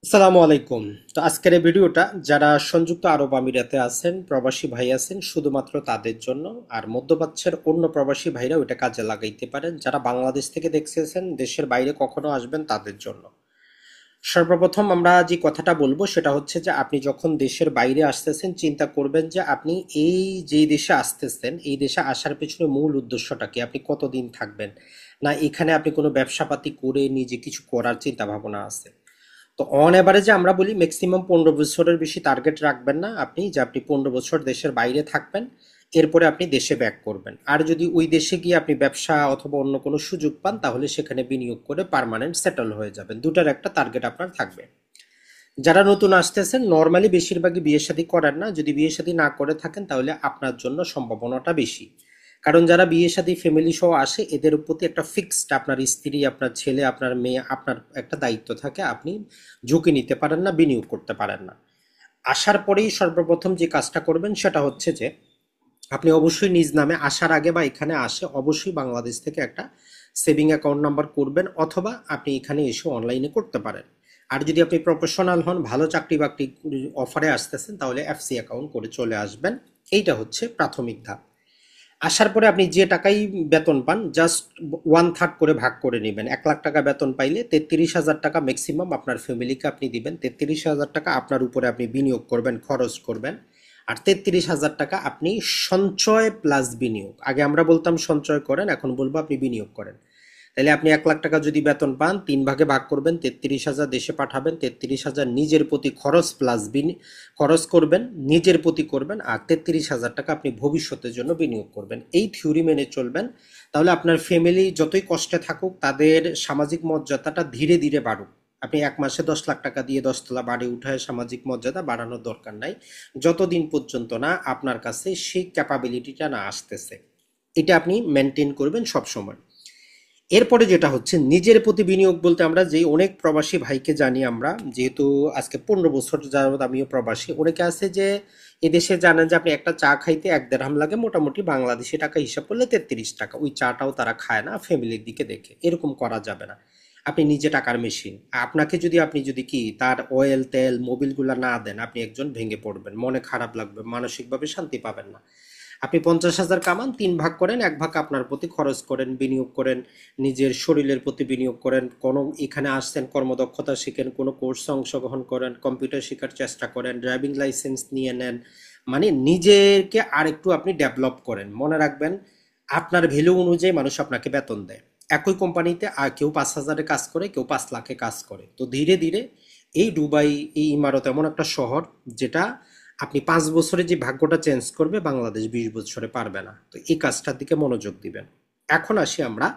আসসালামু আলাইকুম। তো আজকের এই ভিডিওটা যারা সংযুক্ত আরব আমিরাতে আছেন, প্রবাসী ভাই আছেন শুধুমাত্র তাদের জন্য। আর মধ্যপ্রাচ্যের অন্য প্রবাসী ভাইরা ওইটা কাজে লাগাইতে পারেন। যারা বাংলাদেশ থেকে দেখছেন, দেশের বাইরে কখনো আসবেন তাদের জন্য। সর্বপ্রথম আমরা যে কথাটা বলবো সেটা হচ্ছে যে আপনি যখন দেশের বাইরে আসতেছেন চিন্তা করবেন যে আপনি এই যে দেশে আসতেছেন এই দেশে আসার পেছনে মূল উদ্দেশ্যটা কি, আপনি কতদিন থাকবেন, না এখানে আপনি কোনো ব্যবসাপাতি করে নিজে কিছু করার চিন্তা ভাবনা আছে। তো অন এভারেজে আমরা বলি ম্যাক্সিমাম 15 বছরের বেশি টার্গেট রাখবেন না আপনি, যে আপনি 15 বছর দেশের বাইরে থাকবেন, এরপরে আপনি দেশে ব্যাক করবেন। আর যদি ওই দেশে গিয়ে আপনি ব্যবসা অথবা অন্য কোনো সুযোগ পান তাহলে সেখানে বিনিয়োগ করে পার্মানেন্ট সেটেল হয়ে যাবেন। দুটার একটা টার্গেট আপনার থাকবে। যারা নতুন আসতেছেন নর্মালি বেশিরভাগই বিয়ে শাদী করেন না, যদি বিয়ে শাদী না করে থাকেন তাহলে আপনার জন্য সম্ভাবনাটা বেশি। কারণ যারা বিয়ে শাদী ফ্যামিলি সহ আসে এদের প্রতি একটা ফিক্সড, আপনার স্ত্রী, আপনার ছেলে, আপনার মেয়ে, আপনার একটা দায়িত্ব থাকে, আপনি ঝুঁকি নিতে পারেন না, বিনিয়োগ করতে পারেন না। আসার পরেই সর্বপ্রথম যে কাজটা করবেন সেটা হচ্ছে যে আপনি অবশ্যই নিজ নামে আসার আগে বা এখানে আসে অবশ্যই বাংলাদেশ থেকে একটা সেভিং অ্যাকাউন্ট নাম্বার করবেন, অথবা আপনি এখানে এসে অনলাইনে করতে পারেন। আর যদি আপনি প্রফেশনাল হন, ভালো চাকরি বাকরি অফারে আসতেছেন, তাহলে এফসি অ্যাকাউন্ট করে চলে আসবেন। এইটা হচ্ছে প্রাথমিক ধাপ। আসার পরে আপনি যে টাকাই বেতন পান জাস্ট 1/3 করে ভাগ করে নেবেন। 1 লাখ টাকা বেতন পাইলে 33,000 টাকা ম্যাক্সিমাম আপনার ফ্যামিলিকে আপনি দিবেন। 33,000 টাকা আপনার উপরে আপনি বিনিয়োগ করবেন, খরচ করবেন। আর 33,000 টাকা আপনি সঞ্চয় প্লাস বিনিয়োগ, আগে আমরা বলতাম সঞ্চয় করেন, এখন বলবো আপনি বিনিয়োগ করেন। তাহলে আপনি 1 লাখ টাকা যদি বেতন পান 3 ভাগে ভাগ করবেন, 33,000 দেশে পাঠাবেন, 33,000 নিজের প্রতি খরচ প্লাস খরচ করবেন, নিজের প্রতি করবেন, আর 33,000 টাকা আপনি ভবিষ্যতের জন্য বিনিয়োগ করবেন। এই থিওরি মেনে চলবেন, তাহলে আপনার ফ্যামিলি যতই কষ্টে থাকুক তাদের সামাজিক মর্যাদাটা ধীরে ধীরে বাড়ুক। আপনি 1 মাসে 10 লাখ টাকা দিয়ে 10 তলা বাড়ি উঠায় সামাজিক মর্যাদা বাড়ানোর দরকার নাই, যতদিন পর্যন্ত না আপনার কাছে সেই ক্যাপাবিলিটিটা না আসতেছে। এটা আপনি মেনটেন করবেন সব সময়। এরপরে যেটা হচ্ছে নিজের প্রতি বিনিয়োগ বলতে আমরা যে অনেক প্রবাসী ভাইকে জানি, আমরা যেহেতু আজকে 15 বছর যাবত আমিও প্রবাসী, অনেকে আছে যে এদেশে জানেন যে আপনি একটা চা খাইতে 1 দেড়হাম লাগে, মোটামুটি বাংলাদেশি টাকা হিসাব করলে 33 টাকা। ওই চাটাও তারা খায় না ফ্যামিলির দিকে দেখে, এরকম করা যাবে না। আপনি নিজে টাকার মেশিন, আপনাকে যদি আপনি যদি কি তার অয়েল তেল মোবিলগুলা না দেন, আপনি একজন ভেঙে পড়বেন, মনে খারাপ লাগবে, মানসিকভাবে শান্তি পাবেন না। আপনি 50,000 কামান, 3 ভাগ করেন, 1 ভাগ আপনার প্রতি খরচ করেন, বিনিয়োগ করেন, নিজের শরীরের প্রতি বিনিয়োগ করেন, কোনো এখানে আসছেন কর্মদক্ষতা শিখেন, কোনো কোর্সে অংশগ্রহণ করেন, কম্পিউটার শেখার চেষ্টা করেন, ড্রাইভিং লাইসেন্স নিয়ে নেন। মানে নিজেকে আর একটু আপনি ডেভেলপ করেন। মনে রাখবেন আপনার ভ্যালু অনুযায়ী মানুষ আপনাকে বেতন দেয়। একই কোম্পানিতে আর কেউ 5,000-এ কাজ করে, কেউ 5 লাখে কাজ করে। তো ধীরে ধীরে এই দুবাই, এই ইমারত এমন একটা শহর যেটা আপনি 5 বছরে যে ভাগ্যটা চেঞ্জ করবে বাংলাদেশ 20 বছরে পারবে না। তো এই কাজটার দিকে মনোযোগ দিবেন। এখন আসি আমরা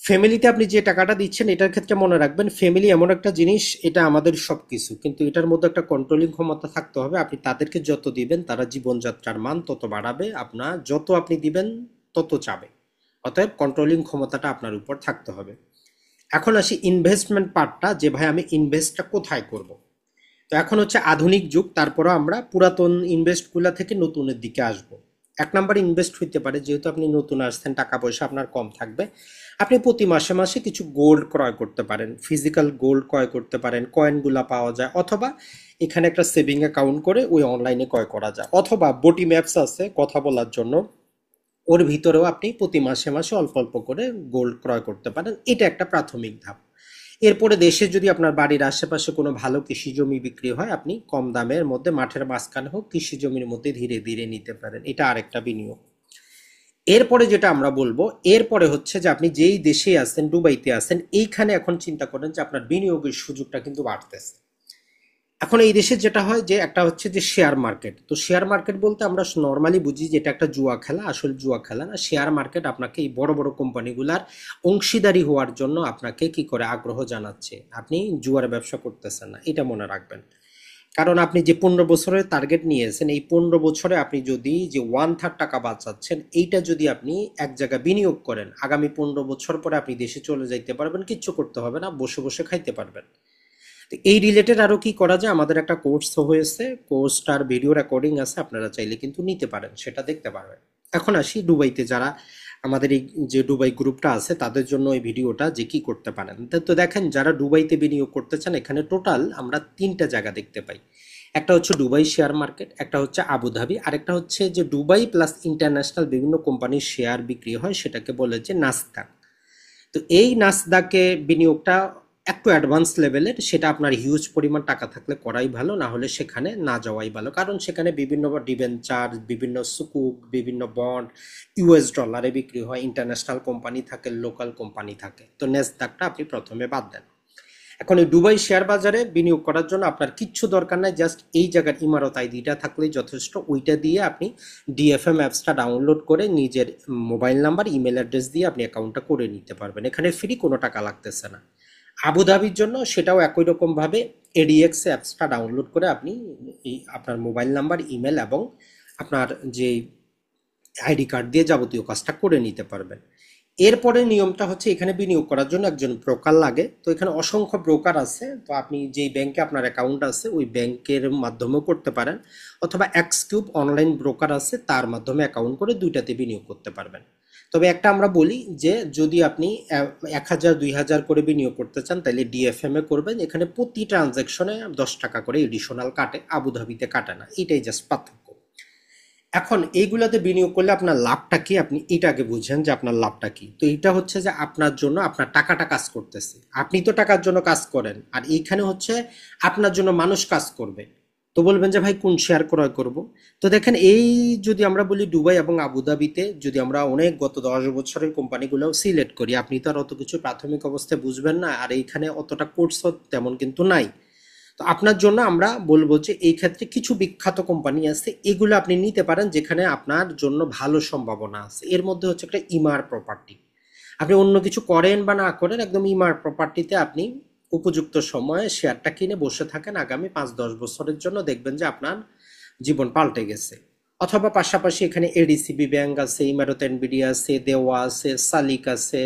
ফ্যামিলিতে আপনি যে টাকাটা দিচ্ছেন এটার ক্ষেত্রে মনে রাখবেন ফ্যামিলি এমন একটা জিনিস, এটা আমাদের সবকিছু, কিন্তু এটার মধ্যে একটা কন্ট্রোলিং ক্ষমতা থাকতে হবে। আপনি তাদেরকে যত দিবেন তারা জীবনযাত্রার মান তত বাড়াবে, আপনার যত আপনি দিবেন তত চাবে। অতএব কন্ট্রোলিং ক্ষমতাটা আপনার উপর থাকতে হবে। এখন আসি ইনভেস্টমেন্ট পার্টটা, যে ভাই আমি ইনভেস্টটা কোথায় করব। তো এখন হচ্ছে আধুনিক যুগ, তারপরও আমরা পুরাতন ইনভেস্টগুলা থেকে নতুনের দিকে আসব। 1 নাম্বার ইনভেস্ট হইতে পারে, যেহেতু আপনি নতুন আসছেন টাকা পয়সা আপনার কম থাকবে, আপনি প্রতি মাসে মাসে কিছু গোল্ড ক্রয় করতে পারেন, ফিজিক্যাল গোল্ড ক্রয় করতে পারেন, কয়েনগুলা পাওয়া যায়, অথবা এখানে একটা সেভিং অ্যাকাউন্ট করে ওই অনলাইনে ক্রয় করা যায়, অথবা বটি ম্যাপস আছে কথা বলার জন্য, ওর ভিতরেও আপনি প্রতি মাসে মাসে অল্প অল্প করে গোল্ড ক্রয় করতে পারেন। এটা একটা প্রাথমিক ধাপ। এরপরে দেশে যদি আপনার বাড়ির আশেপাশে কোনো ভালো কৃষি জমি বিক্রি হয়, আপনি কম দামের মধ্যে মাঠের মাঝখানে হোক কৃষি জমির মধ্যে ধীরে ধীরে নিতে পারেন, এটা আরেকটা বিনিয়োগ। এরপরে যেটা আমরা বলবো, এরপরে হচ্ছে যে আপনি যেই দেশে আছেন, দুবাইতে আছেন, এইখানে এখন চিন্তা করেন যে আপনার বিনিয়োগের সুযোগটা কিন্তু বাড়তেছে। এখন এই দেশে যেটা হয় যে একটা হচ্ছে যে শেয়ার মার্কেট। তো শেয়ার মার্কেট বলতে আমরা নর্মালি বুঝি যে এটা একটা জুয়া খেলা, আসলে জুয়া খেলা না। শেয়ার মার্কেট আপনাকে এই বড় বড় কোম্পানিগুলার অংশীদারি হওয়ার জন্য আপনাকে কি করে আগ্রহ জানাচ্ছে, আপনি জুয়ার ব্যবসা করতেছেন না, এটা মনে রাখবেন। কারণ আপনি যে 15 বছরের টার্গেট নিয়েছেন, এই 15 বছরে আপনি যদি যে 1/3 টাকা বাঁচাচ্ছেন, এইটা যদি আপনি এক জায়গায় বিনিয়োগ করেন, আগামী 15 বছর পরে আপনি দেশে চলে যাইতে পারবেন, কিচ্ছু করতে হবে না, বসে বসে খাইতে পারবেন। তো এই রিলেটেড আরো কি করা যায়, আমাদের একটা কোর্স হয়েছে, কোর্সটার ভিডিও রেকর্ডিং আছে, আপনারা চাইলে কিন্তু নিতে পারেন, সেটা দেখতে পারবেন। এখন আসি দুবাইতে যারা আমাদের এই যে দুবাই গ্রুপটা আছে তাদের জন্য এই ভিডিওটা যে কি করতে পারেন। তো দেখেন, যারা দুবাইতে বিনিয়োগ করতে চান, এখানে টোটাল আমরা তিনটা জায়গা দেখতে পাই। একটা হচ্ছে দুবাই শেয়ার মার্কেট, একটা হচ্ছে আবুধাবি, আর একটা হচ্ছে যে দুবাই প্লাস ইন্টারন্যাশনাল বিভিন্ন কোম্পানির শেয়ার বিক্রি হয়, সেটাকে বলে যে নাসদাক। তো এই নাসদাকে বিনিয়োগটা একটু অ্যাডভান্স লেভেলের, সেটা আপনার হিউজ পরিমাণ টাকা থাকলে করাই ভালো, না হলে সেখানে না যাওয়াই ভালো। কারণ সেখানে বিভিন্ন ডিবেঞ্চার, বিভিন্ন সুকুক, বিভিন্ন বন্ড ইউএস ডলারে বিক্রি হয়, ইন্টারন্যাশনাল কোম্পানি থাকে, লোকাল কোম্পানি থাকে। তো নাসদাকটা আপনি প্রথমে বাদ দেন। এখন এই দুবাই শেয়ার বাজারে বিনিয়োগ করার জন্য আপনার কিচ্ছু দরকার নাই, জাস্ট এই জায়গার ইমারত আইডিটা থাকলেই যথেষ্ট। ওইটা দিয়ে আপনি ডিএফএম অ্যাপসটা ডাউনলোড করে নিজের মোবাইল নাম্বার, ইমেল অ্যাড্রেস দিয়ে আপনি অ্যাকাউন্টটা করে নিতে পারবেন। এখানে ফ্রি, কোনো টাকা লাগতেছে না। আবুধাবির জন্য সেটাও একই রকমভাবে এডিএক্স অ্যাপসটা ডাউনলোড করে আপনি এই আপনার মোবাইল নাম্বার, ইমেল এবং আপনার যে আইডি কার্ড দিয়ে যাবতীয় কাজটা করে নিতে পারবেন। এরপরে নিয়মটা হচ্ছে, এখানে বিনিয়োগ করার জন্য একজন ব্রোকার লাগে। তো এখানে অসংখ্য ব্রোকার আছে। তো আপনি যেই ব্যাংকে আপনার অ্যাকাউন্ট আছে ওই ব্যাংকের মাধ্যমেও করতে পারেন, অথবা এক্সকিউব অনলাইন ব্রোকার আছে, তার মাধ্যমে অ্যাকাউন্ট করে দুইটাতে বিনিয়োগ করতে পারবেন। তবে একটা আমরা বলি যে যদি আপনি 1,000 2,000 করে বিনিয়োগ করতে চান তাহলে ডিএফএম এ করবেন। এখানে প্রতি ট্রানজ্যাকশনে 10 টাকা করে এডিশনাল কাটে, আবুধাবিতে কাটে না। এটাই জাস্ট পার্থক্য। এখন এইগুলাতে বিনিয়োগ করলে আপনার লাভটা কি, আপনি এটা আগে বুঝেন যে আপনার লাভটা কি। তো এটা হচ্ছে যে আপনার জন্য আপনার টাকাটা কাজ করতেছে, আপনি তো টাকার জন্য কাজ করেন, আর এইখানে হচ্ছে আপনার জন্য মানুষ কাজ করবে। তো বলবেন যে ভাই কোন শেয়ার ক্রয় করব। তো দেখেন, এই যদি আমরা বলি দুবাই এবং আবুধাবিতে যদি আমরা অনেক গত 10 বছরের কোম্পানিগুলোও সিলেক্ট করি, আপনি তো আর অত কিছু প্রাথমিক অবস্থায় বুঝবেন না, আর এইখানে অতটা কোর্স তেমন কিন্তু নাই। তো আপনার জন্য আমরা বলবো যে এই ক্ষেত্রে কিছু বিখ্যাত কোম্পানি আছে, এগুলো আপনি নিতে পারেন, যেখানে আপনার জন্য ভালো সম্ভাবনা আছে। এর মধ্যে হচ্ছে একটা ইমার প্রপার্টি। আপনি অন্য কিছু করেন বা না করেন, একদম ইমার প্রপার্টিতে আপনি উপযুক্ত সময়ে শেয়ারটা কিনে বসে থাকেন, আগামী 5-10 বছরের জন্য দেখবেন যে আপনার জীবন পাল্টে গেছে। অথবা পাশাপাশি এখানে এডিসিবি ব্যাংক আছে, ইমারত এনবিডি আছে, দেওয়া আছে, সালিক আছে,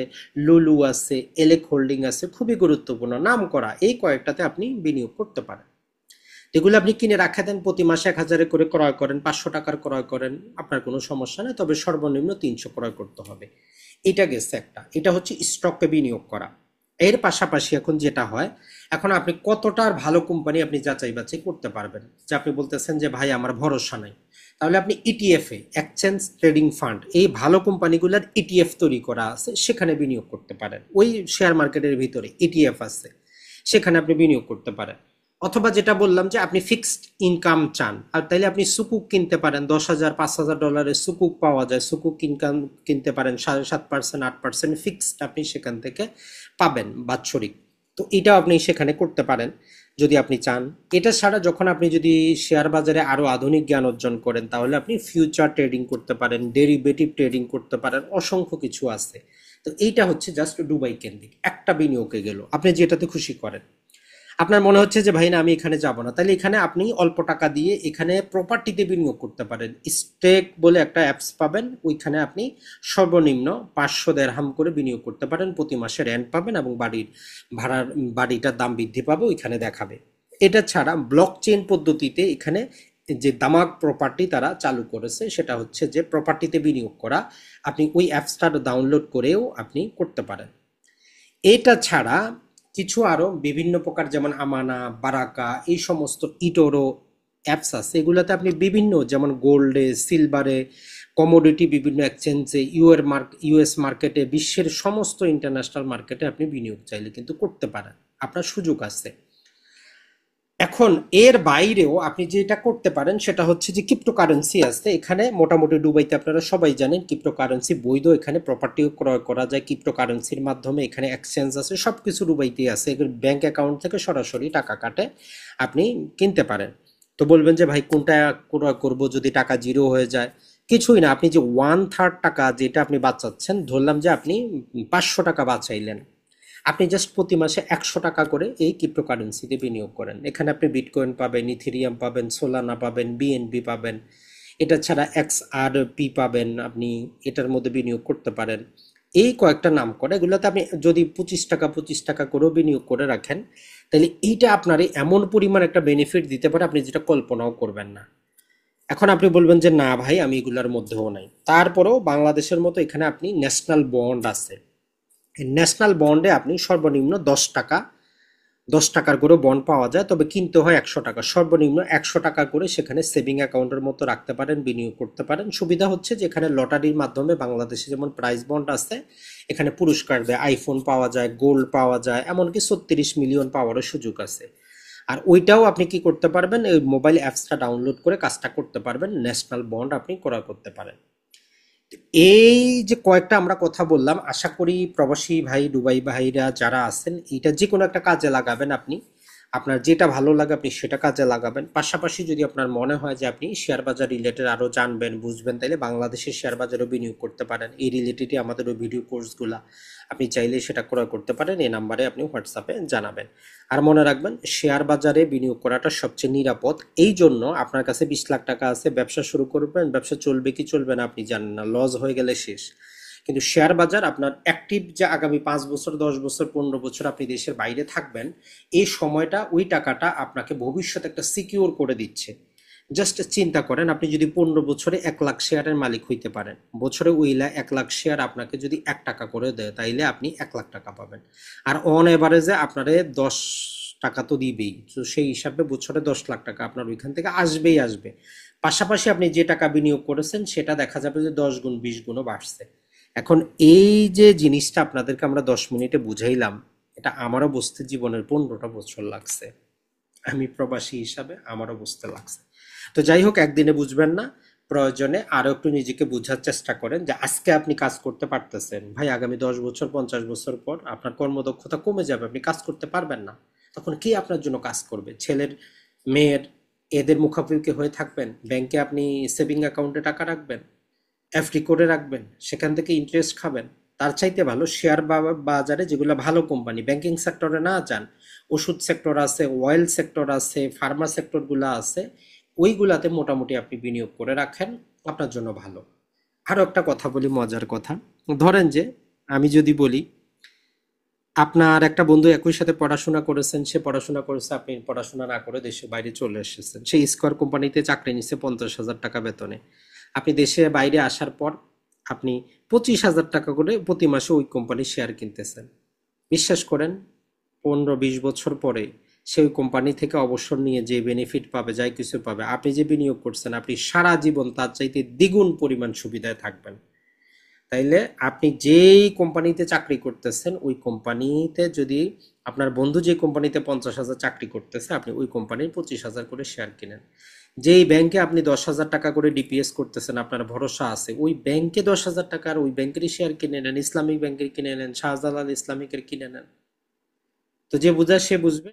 লুলু আছে, এলেক হোল্ডিং আছে, খুবই গুরুত্বপূর্ণ নাম করা এই কয়েকটাতে আপনি বিনিয়োগ করতে পারেন। এগুলো আপনি কিনে রাখা দেন, প্রতি মাসে 1,000 করে ক্রয় করেন, 500 টাকার ক্রয় করেন, আপনার কোনো সমস্যা নেই। তবে সর্বনিম্ন 300 ক্রয় করতে হবে। এটা গেছে একটা, এটা হচ্ছে স্টকে বিনিয়োগ করা। এর পাশাপাশি এখন যেটা হয়, এখন আপনি কতটার ভালো কোম্পানি আপনি যাচাই বাছাই করতে পারবেন। যে আপনি বলতেছেন যে ভাই আমার ভরসা নাই, তাহলে আপনি ইটিএফ এ, এক্সচেঞ্জ ট্রেডিং ফান্ড, এই ভালো কোম্পানিগুলোর ইটিএফ তৈরি করা আছে, সেখানে বিনিয়োগ করতে পারেন। ওই শেয়ার মার্কেটের ভিতরে ইটিএফ আছে, সেখানে আপনি বিনিয়োগ করতে পারেন। অথবা যেটা বললাম যে আপনি ফিক্সড ইনকাম চান, আর তাইলে আপনি সুকুক কিনতে পারেন। 10,000 5,000 ডলারের সুকুক পাওয়া যায়, সুকুক ইনকাম কিনতে পারেন 7.5% 8% ফিক্সড আপনি সেখান থেকে পাবেন বাৎসরিক। তো এটাও আপনি সেখানে করতে পারেন যদি আপনি চান। এটা ছাড়া যখন আপনি যদি শেয়ার বাজারে আরো আধুনিক জ্ঞান অর্জন করেন, তাহলে আপনি ফিউচার ট্রেডিং করতে পারেন, ডেরিভেটিভ ট্রেডিং করতে পারেন, অসংখ্য কিছু আছে। তো এইটা হচ্ছে জাস্ট দুবাই কেন্দ্রিক একটা বিনিয়োগে গেল, আপনি যেটাতে খুশি করেন। আপনার মনে হচ্ছে যে ভাই না আমি এখানে যাব না, তাহলে এখানে আপনি অল্প টাকা দিয়ে এখানে প্রপার্টিতে বিনিয়োগ করতে পারেন। স্টেক বলে একটা অ্যাপস পাবেন, ওইখানে আপনি সর্বনিম্ন 500 দিরহাম করে বিনিয়োগ করতে পারেন, প্রতি মাসে রেন্ট পাবেন এবং ভাড়ার বাড়িটার দাম বৃদ্ধি পাবে, ওইখানে দেখাবে। এটা ছাড়া ব্লক চেইন পদ্ধতিতে এখানে যে দামাক প্রপার্টি তারা চালু করেছে, সেটা হচ্ছে যে প্রপার্টিতে বিনিয়োগ করা। আপনি ওই অ্যাপসটা ডাউনলোড করেও আপনি করতে পারেন। এটা ছাড়া কিছু আরো বিভিন্ন প্রকার, যেমন আমানা, বারাকা, এই সমস্ত ইটোরো অ্যাপস আছে, এগুলোতে আপনি বিভিন্ন, যেমন গোল্ডে, সিলভারে, কমোডিটি, বিভিন্ন এক্সচেঞ্জে, ইউএস মার্কেটে, বিশ্বের সমস্ত ইন্টারন্যাশনাল মার্কেটে আপনি বিনিয়োগ চাইলে কিন্তু করতে পারেন, আপনার সুযোগ আছে। এখন এর বাইরেও আপনি যেটা করতে পারেন সেটা হচ্ছে যে ক্রিপ্টোকারেন্সি আছে এখানে। মোটামুটি দুবাইতে আপনারা সবাই জানেন ক্রিপ্টোকারেন্সি বৈধ, এখানে প্রপার্টিও ক্রয় করা যায় ক্রিপ্টোকারেন্সির মাধ্যমে। এখানে এক্সচেঞ্জ আছে, সবকিছু দুবাইতেই আছে। ব্যাংক অ্যাকাউন্ট থেকে সরাসরি টাকা কাটে, আপনি কিনতে পারেন। তো বলবেন যে ভাই কোনটা ক্রয় করব যদি টাকা জিরো হয়ে যায়। কিছুই না, আপনি যে 1/3 টাকা যেটা আপনি বাঁচাচ্ছেন, ধরলাম যে আপনি 500 টাকা বাঁচাইলেন, আপনি জাস্ট প্রতি মাসে 100 টাকা করে এই ক্রিপ্টোকারেন্সিতে বিনিয়োগ করেন। এখানে আপনি বিটকয়েন পাবেন, ইথেরিয়াম পাবেন, সোলানা পাবেন, বিএনবি পাবেন। এটা ছাড়া এক্সআরপি পাবেন, আপনি এটার মধ্যে বিনিয়োগ করতে পারেন। এই কয়েকটা নাম করে, এগুলোতে আপনি যদি 25 টাকা করেও বিনিয়োগ করে রাখেন, তাহলে এইটা আপনার এমন পরিমাণ একটা বেনিফিট দিতে পারে আপনি যেটা কল্পনাও করবেন না। এখন আপনি বলবেন যে না ভাই আমি এগুলার মধ্যেও নাই, তারপরেও বাংলাদেশের মতো এখানে আপনি ন্যাশনাল বন্ড আছে। ন্যাশনাল বন্ডে আপনি সর্বনিম্ন 10 টাকা, 10 টাকার করে বন্ড পাওয়া যায়, তবে কিনতে হয় 100 টাকা, সর্বনিম্ন 100 টাকা করে সেখানে সেভিং অ্যাকাউন্টের মতো রাখতে পারেন, বিনিয়োগ করতে পারেন। সুবিধা হচ্ছে যে এখানে লটারির মাধ্যমে বাংলাদেশে যেমন প্রাইজ বন্ড আছে, এখানে পুরস্কার দেয়, আইফোন পাওয়া যায়, গোল্ড পাওয়া যায়, এমনকি 36 মিলিয়ন পাওয়ারও সুযোগ আছে। আর ওইটাও আপনি কি করতে পারবেন, এই মোবাইল অ্যাপসটা ডাউনলোড করে কাজটা করতে পারবেন, ন্যাশনাল বন্ড আপনি ক্রয় করতে পারেন। এই যে কয়েকটা আমরা কথা বললাম, আশা করি প্রবাসী ভাই দুবাই ভাইরা যারা আছেন এটা যে কোনো একটা কাজে লাগাবেন। আপনি আপনার যেটা ভালো লাগে আপনি সেটা কাজে লাগাবেন। পাশাপাশি যদি আপনার মনে হয় যে আপনি শেয়ার বাজার রিলেটেড আরো জানবেন বুঝবেন, তাহলে বাংলাদেশের শেয়ার বাজারও বিনিয়োগ করতে পারেন। এই রিলেটেডই আমাদের ওই ভিডিও কোর্সগুলা আপনি চাইলে সেটা ক্রয় করতে পারেন। এই নাম্বারে আপনি হোয়াটসঅ্যাপে জানাবেন। আর মনে রাখবেন শেয়ার বাজারে বিনিয়োগ করাটা সবচেয়ে নিরাপদ। এই জন্য আপনার কাছে 20 লাখ টাকা আছে, ব্যবসা শুরু করবেন, ব্যবসা চলবে কি চলবে না আপনি জানেন না, লস হয়ে গেলে শেষ। কিন্তু শেয়ার বাজার আপনার অ্যাক্টিভ, যে আগামী 5 বছর 10 বছর 15 বছর আপনি দেশের বাইরে থাকবেন, এই সময়টা ওই টাকাটা আপনাকে ভবিষ্যতে একটা সিকিউর করে দিচ্ছে। জাস্ট চিন্তা করেন, আপনি যদি 15 বছরে 1 লাখ শেয়ারের মালিক হইতে পারেন, বছরে ওইলা 1 লাখ শেয়ার আপনাকে যদি 1 টাকা করে দেয়, তাইলে আপনি 1 লাখ টাকা পাবেন। আর অন এভারেজে আপনারে 10 টাকা তো দিবেই, তো সেই হিসাবে বছরে 10 লাখ টাকা আপনার ওইখান থেকে আসবেই আসবে। পাশাপাশি আপনি যে টাকা বিনিয়োগ করেছেন সেটা দেখা যাবে যে 10 গুণ 20 গুণও বাড়ছে। এখন এই যে জিনিসটা আপনাদেরকে আমরা 10 মিনিটে বুঝাইলাম, এটা আমারও বুঝতে জীবনের 15টা বছর লাগছে। আমি প্রবাসী হিসাবে আমারও বুঝতে লাগছে। তো যাই হোক, একদিনে বুঝবেন না, প্রয়োজনে আরো একটু নিজেকে বোঝার চেষ্টা করেন যে আজকে আপনি কাজ করতে পারতেছেন, ভাই আগামী 10 বছর 50 বছর পর আপনার কর্মদক্ষতা কমে যাবে, আপনি কাজ করতে পারবেন না। তখন কে আপনার জন্য কাজ করবে? ছেলের, মেয়ের, এদের মুখাপেক্ষি হয়ে থাকবেন? ব্যাংকে আপনি সেভিং অ্যাকাউন্টে টাকা রাখবেন, এফডি করে রাখবেন, সেখান থেকে ইন্টারেস্ট খাবেন? তার চাইতে ভালো শেয়ার বাজারে যেগুলো ভালো কোম্পানি, ব্যাংকিং সেক্টরে না যান, ওষুধ সেক্টর আছে, অয়েল সেক্টর আছে, ফার্মা সেক্টরগুলো আছে, ওইগুলাতে মোটামুটি আপনি বিনিয়োগ করে রাখেন, আপনার জন্য ভালো। আরো একটা কথা বলি, মজার কথা। ধরেন যে আমি যদি বলি আপনার একটা বন্ধু একই সাথে পড়াশোনা করেছেন, সে পড়াশোনা করেছে, আপনি পড়াশোনা না করে দেশের বাইরে চলে এসেছেন, সেই স্কোয়ার কোম্পানিতে চাকরি নিচ্ছে 50,000 টাকা বেতনে। আপনি দেশে বাইরে আসার পর আপনি 25,000 টাকা করে প্রতি মাসে ওই কোম্পানির শেয়ার কিনতেছেন। বিশ্বাস করেন, 15-20 বছর পরে সেই কোম্পানি থেকে অবসর নিয়ে যে বেনিফিট পাবে, যাই কিছু পাবে, আপনি যে বিনিয়োগ করছেন, আপনি সারা জীবন তার চাইতে দ্বিগুণ পরিমাণ সুবিধায় থাকবেন। তাইলে আপনি যেই কোম্পানিতে চাকরি করতেছেন ওই কোম্পানিতে যদি আপনার বন্ধু যে কোম্পানিতে 50,000 চাকরি করতেছে, আপনি ওই কোম্পানির 25,000 করে শেয়ার কিনেন। যেই ব্যাংকে আপনি 10,000 টাকা করে ডিপিএস করতেছেন, আপনার ভরসা আছে, ওই ব্যাংকে 10,000 টাকার ওই ব্যাংকেরই শেয়ার কিনে নেন, ইসলামিক ব্যাংকের কিনে নেন, শাহজালাল ইসলামিকের কিনে নেন। তো যে বুঝায় সে বুঝবে।